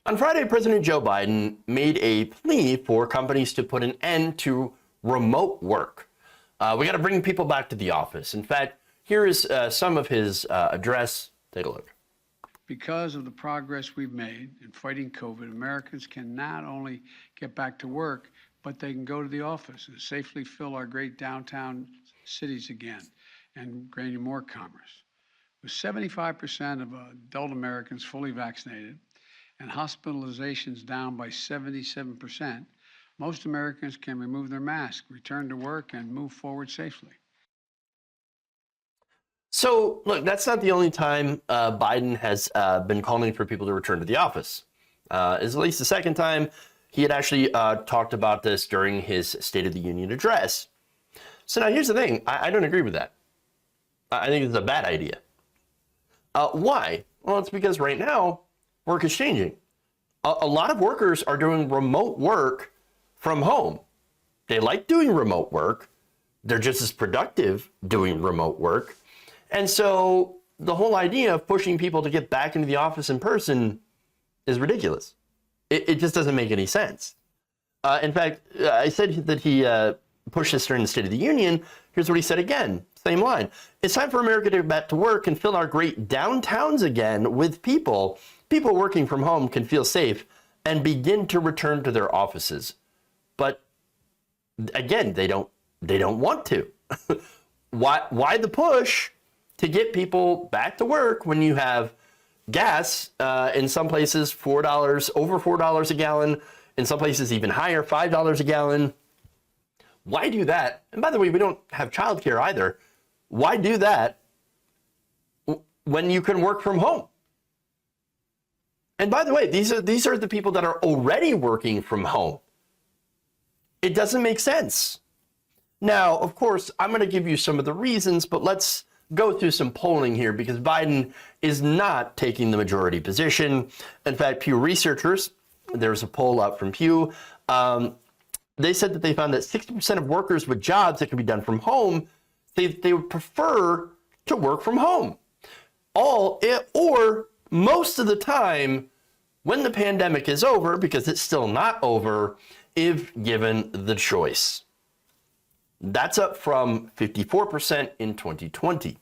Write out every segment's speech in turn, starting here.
On Friday, President Joe Biden made a plea for companies to put an end to remote work. We got to bring people back to the office. In fact, here is some of his address. Take a look. Because of the progress we've made in fighting COVID, Americans can not only get back to work, but they can go to the office and safely fill our great downtown cities again and bring more commerce. With 75% of adult Americans fully vaccinated and hospitalizations down by 77%, most Americans can remove their mask, return to work, and move forward safely. So, look, that's not the only time Biden has been calling for people to return to the office. It's at least the second time he had actually talked about this during his State of the Union address. So now here's the thing. I don't agree with that. I think it's a bad idea. Why? Well, it's because right now, work is changing. A lot of workers are doing remote work from home. They like doing remote work. They're just as productive doing remote work. And so the whole idea of pushing people to get back into the office in person is ridiculous. It just doesn't make any sense. In fact, I said that he pushed this during the State of the Union. Here's what he said again, same line. It's time for America to get back to work and fill our great downtowns again with people. People working from home can feel safe and begin to return to their offices. But again, they don't want to. Why the push to get people back to work when you have gas in some places $4, over $4 a gallon, in some places even higher, $5 a gallon? Why do that? And by the way, we don't have childcare either. Why do that when you can work from home? And by the way, these are the people that are already working from home. It doesn't make sense. Now, of course, I'm going to give you some of the reasons, but let's go through some polling here because Biden is not taking the majority position. In fact, Pew researchers, there's a poll up from Pew, they said that they found that 60% of workers with jobs that can be done from home, they would prefer to work from home. Or most of the time when the pandemic is over, because it's still not over, if given the choice. That's up from 54% in 2020.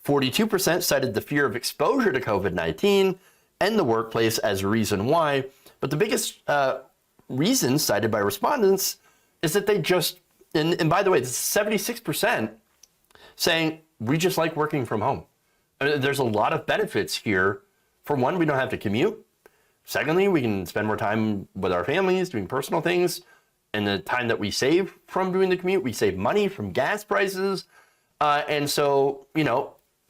42% cited the fear of exposure to COVID-19 and the workplace as a reason why. But the biggest reason cited by respondents is that they just, and by the way, this is 76% saying we just like working from home. I mean, there's a lot of benefits here. For one, we don't have to commute. Secondly, we can spend more time with our families doing personal things. And the time that we save from doing the commute, we save money from gas prices. And so,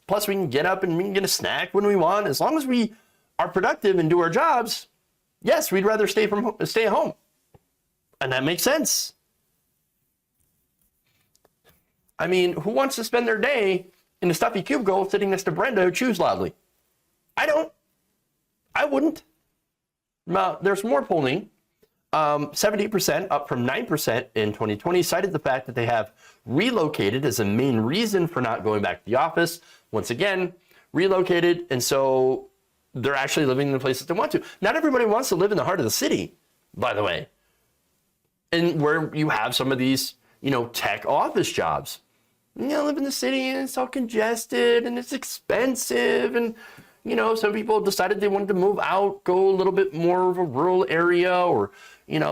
plus we can get up and we can get a snack when we want. As long as we are productive and do our jobs, yes, we'd rather stay at home. And that makes sense. I mean, who wants to spend their day in a stuffy cubicle sitting next to Brenda who chews loudly? I don't. I wouldn't. Now, there's more polling. 70%, up from 9% in 2020, cited the fact that they have relocated as a main reason for not going back to the office. Once again, relocated, and so they're actually living in the places they want to. Not everybody wants to live in the heart of the city, by the way. And where you have some of these, tech office jobs. Live in the city and it's all congested and it's expensive and some people decided they wanted to move out, go a little bit more of a rural area or,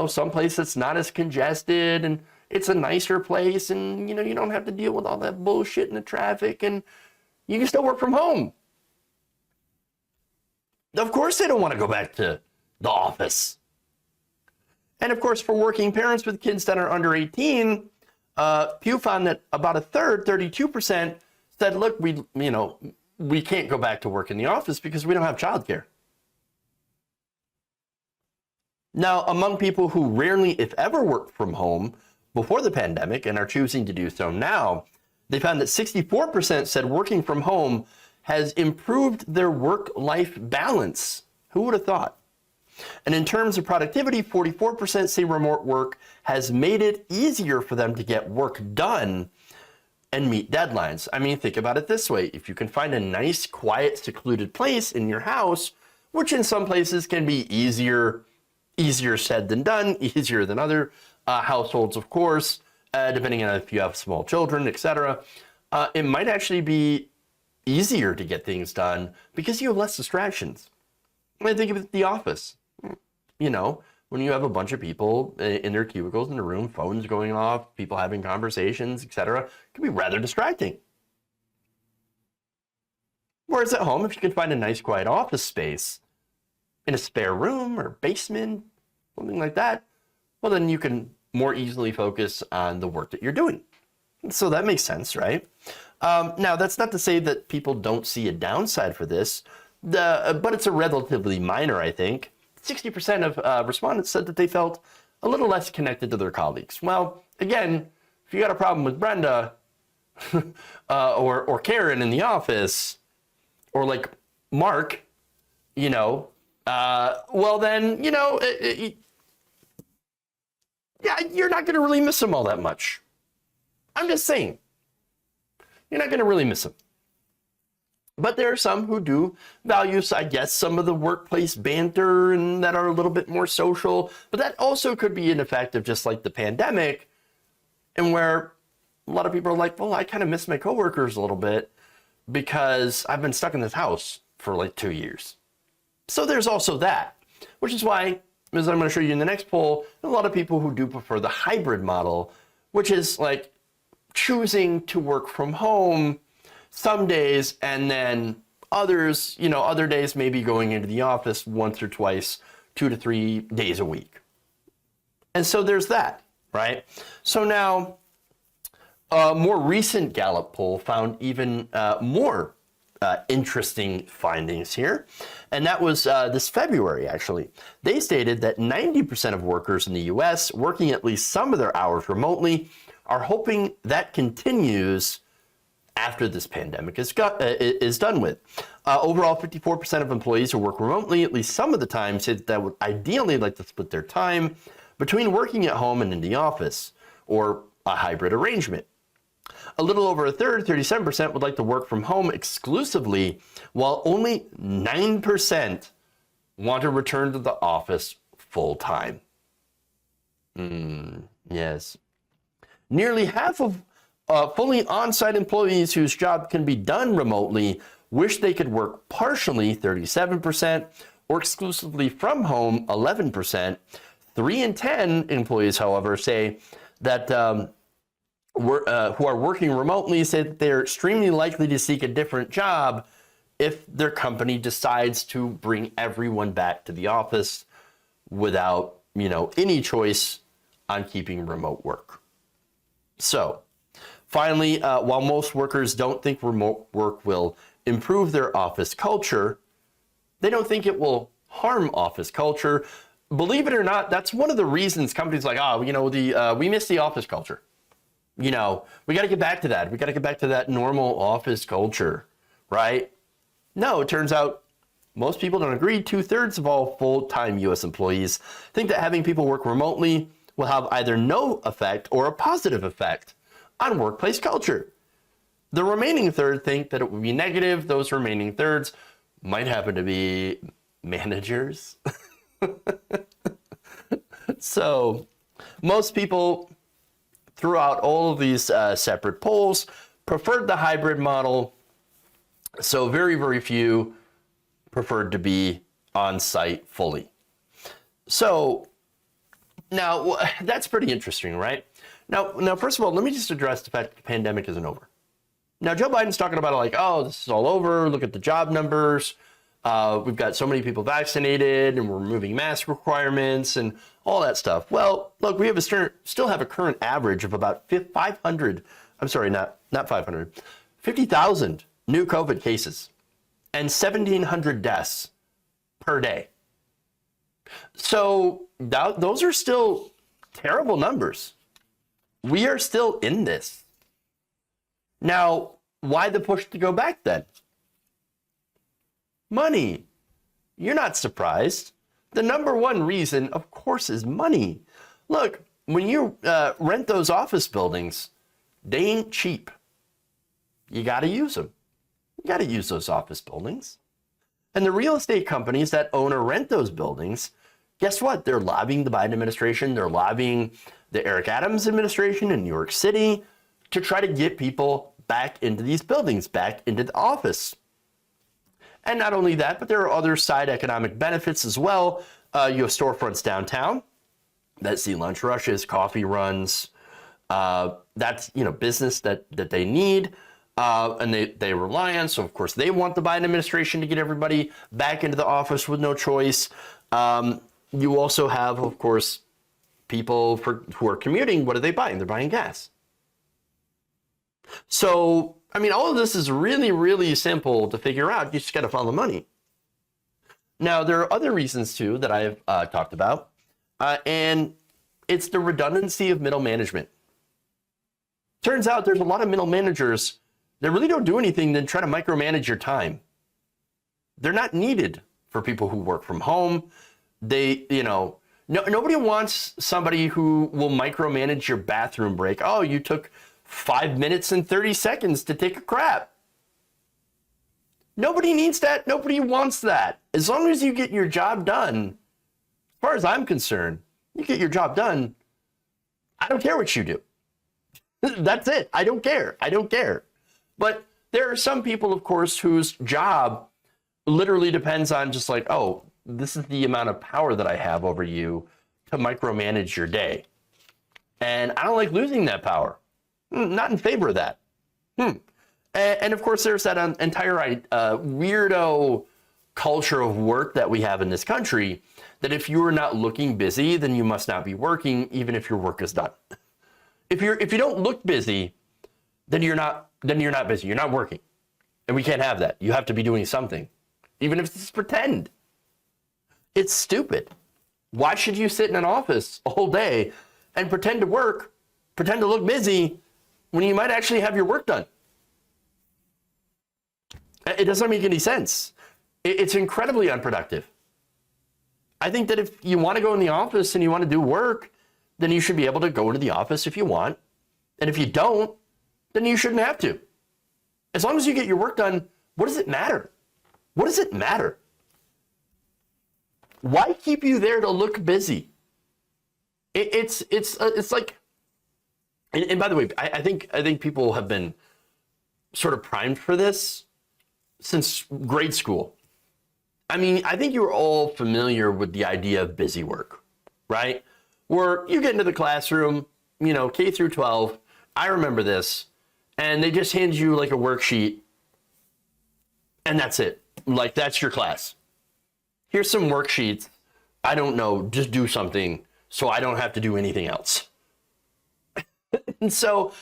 someplace that's not as congested and it's a nicer place and, you don't have to deal with all that bullshit and the traffic and you can still work from home. Of course they don't want to go back to the office. And of course, for working parents with kids that are under 18, Pew found that about a third, 32%, said, look, we can't go back to work in the office because we don't have childcare. Now, among people who rarely, if ever, worked from home before the pandemic and are choosing to do so now, they found that 64% said working from home has improved their work-life balance. Who would have thought? And in terms of productivity, 44% say remote work has made it easier for them to get work done and meet deadlines. I mean, think about it this way. If you can find a nice, quiet, secluded place in your house which in some places can be easier said than done, easier than other households, of course, depending on if you have small children, etc. It might actually be easier to get things done because you have less distractions. I mean, think of it at the office. You know, when you have a bunch of people in their cubicles in the room, phones going off, people having conversations, etc., it can be rather distracting. Whereas at home, if you can find a nice quiet office space in a spare room or basement, something like that, well, then you can more easily focus on the work that you're doing. So that makes sense, right? Now, that's not to say that people don't see a downside for this, but it's a relatively minor, I think. 60% of respondents said that they felt a little less connected to their colleagues. Well, again, if you got a problem with Brenda or Karen in the office, or like Mark, you know, well then, you know, yeah, you're not going to really miss them all that much. I'm just saying, you're not going to really miss them. But there are some who do value, I guess, some of the workplace banter and that are a little bit more social. But that also could be an effect of just like the pandemic, and where a lot of people are like, well, I kind of miss my coworkers a little bit because I've been stuck in this house for like 2 years. So there's also that, which is why, as I'm going to show you in the next poll, a lot of people who do prefer the hybrid model, which is like choosing to work from home some days, and then others, you know, other days maybe going into the office once or twice, 2 to 3 days a week. And so there's that, right? So now, a more recent Gallup poll found even more interesting findings here. And that was this February, actually. They stated that 90% of workers in the US working at least some of their hours remotely are hoping that continues after this pandemic is done with. Overall, 54% of employees who work remotely at least some of the time say that they would ideally like to split their time between working at home and in the office, or a hybrid arrangement. A little over a third, 37%, would like to work from home exclusively, while only 9% want to return to the office full time. Yes. Nearly half of fully on-site employees whose job can be done remotely wish they could work partially, 37%, or exclusively from home, 11%. 3 in 10 employees, however, say that who are working remotely say that they're extremely likely to seek a different job if their company decides to bring everyone back to the office without, you know, any choice on keeping remote work. So, finally, while most workers don't think remote work will improve their office culture, they don't think it will harm office culture. Believe it or not, that's one of the reasons companies like, you know, we miss the office culture. You know, we got to get back to that. We got to get back to that normal office culture, right? No, it turns out most people don't agree. 2/3 of all full-time U.S. employees think that having people work remotely will have either no effect or a positive effect on workplace culture. The remaining third think that it would be negative. Those remaining thirds might happen to be managers. So most people throughout all of these separate polls preferred the hybrid model. So very, very few preferred to be on site fully. So now that's pretty interesting, right? Now, first of all, let me just address the fact that the pandemic isn't over. Now, Joe Biden's talking about it like, oh, this is all over. Look at the job numbers. We've got so many people vaccinated, and we're removing mask requirements and all that stuff. Well, look, we have still have a current average of about 500. I'm sorry, not 500. 50,000 new COVID cases and 1,700 deaths per day. So those are still terrible numbers. We are still in this. Now, why the push to go back then? Money. You're not surprised. The number one reason, of course, is money. Look, when you rent those office buildings, they ain't cheap. You got to use them. You got to use those office buildings. And the real estate companies that own or rent those buildings, guess what? They're lobbying the Biden administration. They're lobbying the Eric Adams administration in New York City to try to get people back into these buildings, back into the office. And not only that, but there are other side economic benefits as well. You have storefronts downtown that see lunch rushes, coffee runs. That's business that they need and they rely on. So of course they want the Biden administration to get everybody back into the office with no choice. You also have, of course, people who are commuting. What are they buying? They're buying gas. So, I mean, all of this is really, really simple to figure out. You just got to follow the money. Now, there are other reasons, too, that I've talked about. And it's the redundancy of middle management. Turns out there's a lot of middle managers that really don't do anything than try to micromanage your time. They're not needed for people who work from home. Nobody wants somebody who will micromanage your bathroom break. Oh, you took 5 minutes and 30 seconds to take a crap. Nobody needs that. Nobody wants that. As long as you get your job done, as far as I'm concerned, you get your job done. I don't care what you do. That's it. I don't care. But there are some people, of course, whose job literally depends on just like, oh, this is the amount of power that I have over you to micromanage your day. And I don't like losing that power. Not in favor of that. And of course, there's that entire weirdo culture of work that we have in this country, that if you are not looking busy, then you must not be working, even if your work is done. If you don't look busy, then you're not busy. You're not working. And we can't have that. You have to be doing something, even if it's pretend. It's stupid. Why should you sit in an office a whole day and pretend to work, pretend to look busy, when you might actually have your work done? It doesn't make any sense. It's incredibly unproductive. I think that if you want to go in the office and you want to do work, then you should be able to go into the office if you want. And if you don't, then you shouldn't have to. As long as you get your work done, what does it matter? What does it matter? Why keep you there to look busy? It's like, and by the way, I think people have been sort of primed for this since grade school. I mean, I think you're all familiar with the idea of busy work, right? Where you get into the classroom, K through 12, I remember this, and they just hand you like a worksheet, and that's it. Like, that's your class. Here's some worksheets. I don't know, just do something so I don't have to do anything else. And so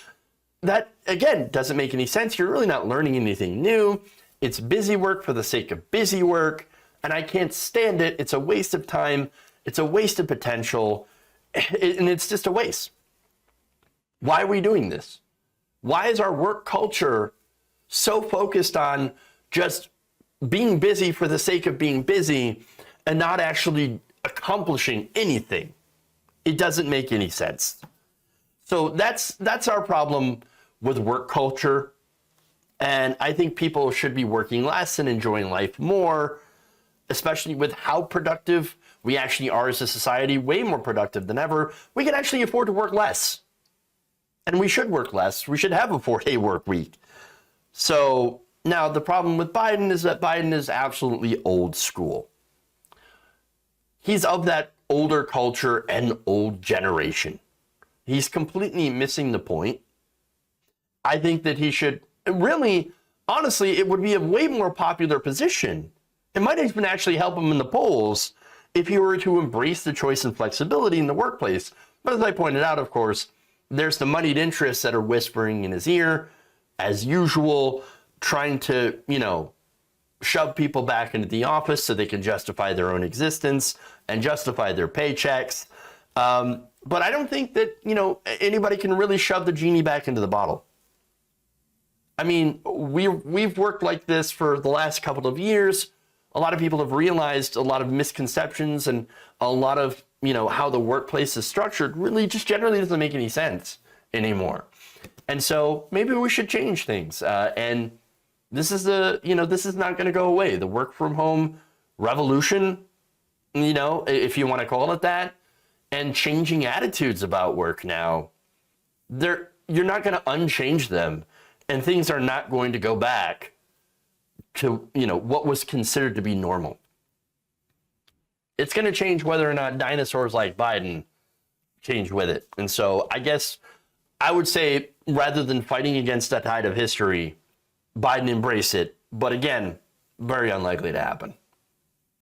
that, again, doesn't make any sense. You're really not learning anything new. It's busy work for the sake of busy work, and I can't stand it. It's a waste of time. It's a waste of potential, and it's just a waste. Why are we doing this? Why is our work culture so focused on just being busy for the sake of being busy and not actually accomplishing anything? It doesn't make any sense. So that's our problem with work culture. And I think people should be working less and enjoying life more, especially with how productive we actually are as a society, way more productive than ever. We can actually afford to work less. And we should work less. We should have a 4-day work week. So now the problem with Biden is that Biden is absolutely old school. He's of that older culture and old generation. He's completely missing the point. I think that he should really, honestly, it would be a way more popular position. It might even actually help him in the polls if he were to embrace the choice and flexibility in the workplace. But as I pointed out, of course, there's the moneyed interests that are whispering in his ear, as usual, trying to, shove people back into the office so they can justify their own existence and justify their paychecks. But I don't think that, anybody can really shove the genie back into the bottle. I mean, we've worked like this for the last couple of years. A lot of people have realized a lot of misconceptions and a lot of, how the workplace is structured really just generally doesn't make any sense anymore. And so maybe we should change things and This is this is not going to go away. The work from home revolution, if you want to call it that, and changing attitudes about work now, you're not going to unchange them, and things are not going to go back to, what was considered to be normal. It's going to change whether or not dinosaurs like Biden change with it. And so I guess I would say, rather than fighting against the tide of history, Biden embrace it. But again, very unlikely to happen.